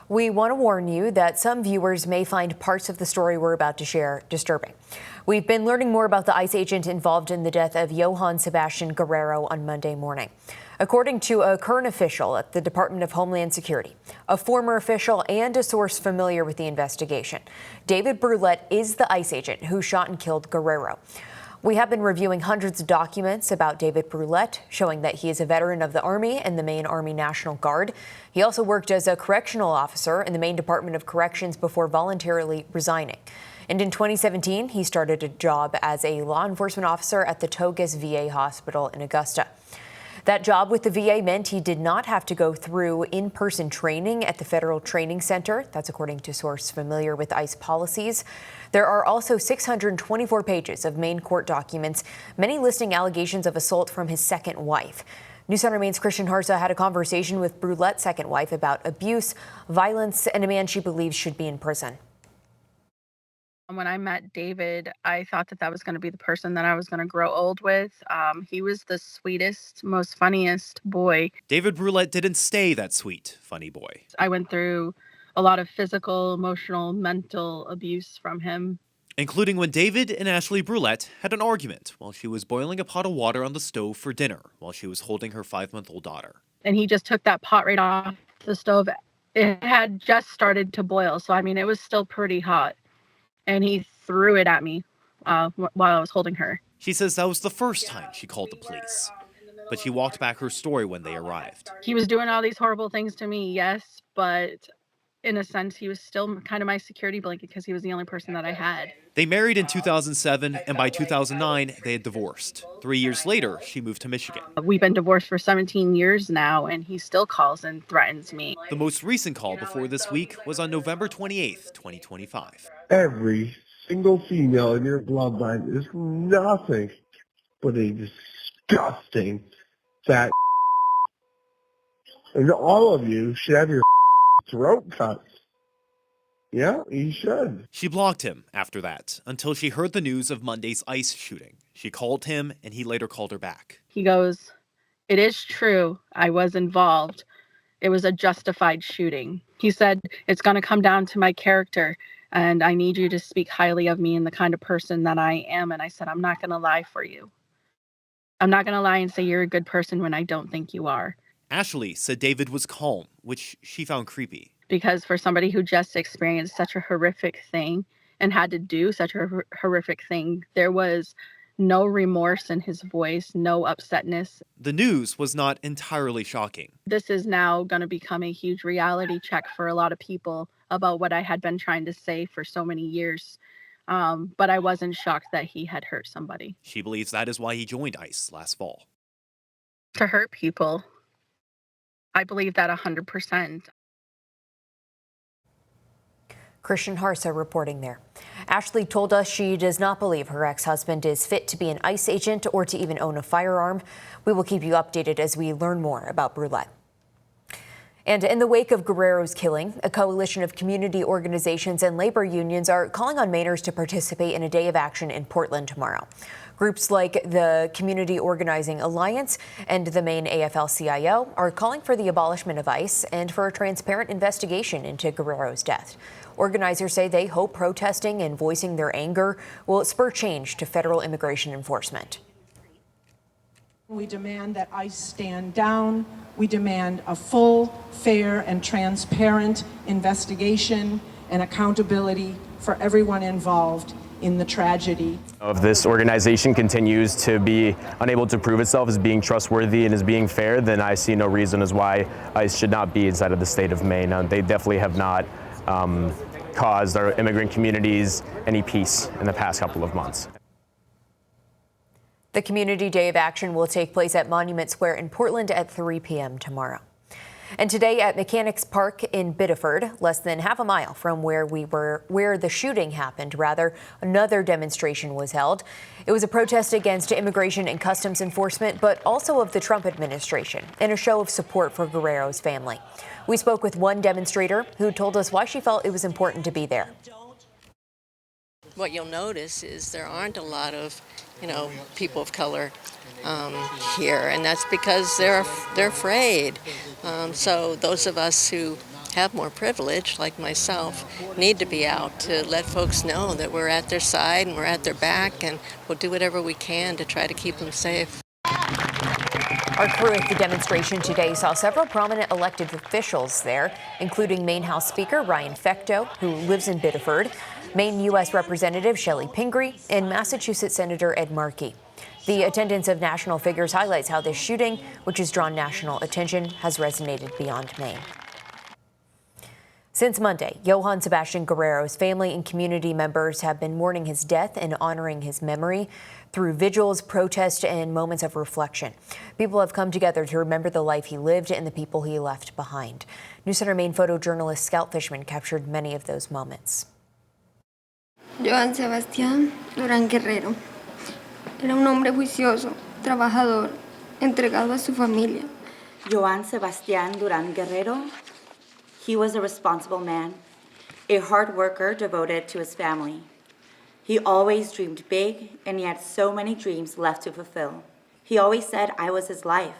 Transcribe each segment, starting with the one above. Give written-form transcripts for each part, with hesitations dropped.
We want to warn you that some viewers may find parts of the story we're about to share disturbing. We've been learning more about the ICE agent involved in the death of Johan Sebastián Guerrero on Monday morning. According to a current official at the Department of Homeland Security, a former official and a source familiar with the investigation, David Brulette is the ICE agent who shot and killed Guerrero. We have been reviewing hundreds of documents about David Brulette, showing that he is a veteran of the Army and the Maine Army National Guard. He also worked as a correctional officer in the Maine Department of Corrections before voluntarily resigning. And in 2017, he started a job as a law enforcement officer at the Togus VA Hospital in Augusta. That job with the VA meant he did not have to go through in-person training at the Federal Training Center. That's according to source familiar with ICE policies. There are also 624 pages of Maine court documents, many listing allegations of assault from his second wife. News Center Maine's Christian Harsa had a conversation with Brulette's second wife about abuse, violence, and a man she believes should be in prison. When I met David, I thought that was going to be the person that I was going to grow old with. He was the sweetest, most funniest boy. David Brulette didn't stay that sweet, funny boy. I went through a lot of physical, emotional, mental abuse from him. Including when David and Ashley Brulette had an argument while she was boiling a pot of water on the stove for dinner while she was holding her 5-month-old daughter. And he just took that pot right off the stove. It had just started to boil, so it was still pretty hot. And he threw it at me while I was holding her. She says that was the first time she called the police, but she walked back her story when they arrived. He was doing all these horrible things to me, yes, but in a sense, he was still kind of my security blanket because he was the only person that I had. They married in 2007, and by 2009, they had divorced. 3 years later, she moved to Michigan. We've been divorced for 17 years now, and he still calls and threatens me. The most recent call before this week was on November 28th, 2025. Every single female in your bloodline is nothing but a disgusting fat. And all of you should have your throat cut. Yeah, you should. She blocked him after that until she heard the news of Monday's ICE shooting. She called him, and he later called her back. He goes, "It is true. I was involved. It was a justified shooting." He said, "It's going to come down to my character, and I need you to speak highly of me and the kind of person that I am." And I said, "I'm not going to lie for you. I'm not going to lie and say you're a good person when I don't think you are." Ashley said David was calm, which she found creepy. Because for somebody who just experienced such a horrific thing and had to do such a horrific thing, there was no remorse in his voice, no upsetness. The news was not entirely shocking. This is now going to become a huge reality check for a lot of people about what I had been trying to say for so many years. But I wasn't shocked that he had hurt somebody. She believes that is why he joined ICE last fall. To hurt people. I believe that 100%. Christian Harsa reporting there. Ashley told us she does not believe her ex-husband is fit to be an ICE agent or to even own a firearm. We will keep you updated as we learn more about Brulette. And in the wake of Guerrero's killing, a coalition of community organizations and labor unions are calling on Mainers to participate in a day of action in Portland tomorrow. Groups like the Community Organizing Alliance and the Maine AFL-CIO are calling for the abolishment of ICE and for a transparent investigation into Guerrero's death. Organizers say they hope protesting and voicing their anger will spur change to federal immigration enforcement. We demand that ICE stand down. We demand a full, fair, and transparent investigation and accountability for everyone involved in the tragedy. If this organization continues to be unable to prove itself as being trustworthy and as being fair, then I see no reason as why ICE should not be inside of the state of Maine. They definitely have not caused our immigrant communities any peace in the past couple of months. The Community Day of Action will take place at Monument Square in Portland at 3 p.m. tomorrow. And today at Mechanics Park in Biddeford, less than half a mile from where the shooting happened, another demonstration was held. It was a protest against immigration and customs enforcement, but also of the Trump administration, and a show of support for Guerrero's family. We spoke with one demonstrator who told us why she felt it was important to be there. What you'll notice is there aren't a lot of, people of color here, and that's because they're afraid. So those of us who have more privilege, like myself, need to be out to let folks know that we're at their side and we're at their back, and we'll do whatever we can to try to keep them safe. Our crew at the demonstration today saw several prominent elected officials there, including Maine House Speaker Ryan Fecteau, who lives in Biddeford, Maine U.S. Representative Shelley Pingree, and Massachusetts Senator Ed Markey. The attendance of national figures highlights how this shooting, which has drawn national attention, has resonated beyond Maine. Since Monday, Johan Sebastián Guerrero's family and community members have been mourning his death and honoring his memory through vigils, protests, and moments of reflection. People have come together to remember the life he lived and the people he left behind. News Center Maine photojournalist Scout Fishman captured many of those moments. Johan Sebastián Durán Guerrero era un hombre juicioso, trabajador, entregado a su familia. Johan Sebastián Durán Guerrero, he was a responsible man, a hard worker devoted to his family. He always dreamed big, and he had so many dreams left to fulfill. He always said I was his life,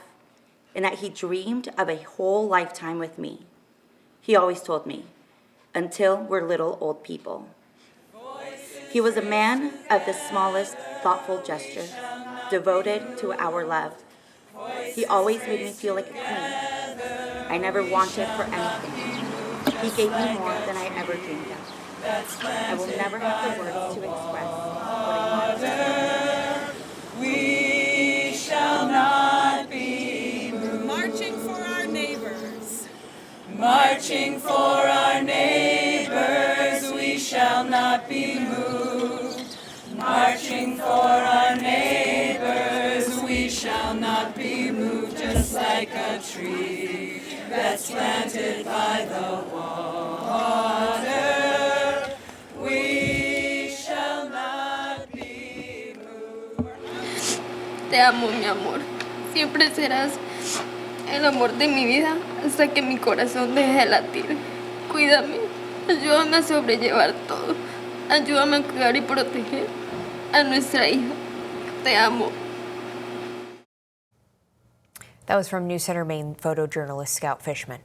and that he dreamed of a whole lifetime with me. He always told me, until we're little old people. He was a man of the smallest thoughtful gestures, devoted to our love. He always made me feel like a queen. I never wanted for anything. He gave me more than I ever dreamed of. I will never have the words to express what I want. We shall not be moved. Marching for our neighbors. Marching for our neighbors. We shall not be moved. Marching for our neighbors. We shall not be moved. Just like a tree that's planted by the water. We shall not be moved. Te amo, mi amor. Siempre serás el amor de mi vida hasta que mi corazón deje de latir. Cuídame, ayúdame a sobrellevar todo. Ayúdame a cuidar y proteger a nuestra hija. Te amo. That was from News Center Maine photojournalist Scout Fishman.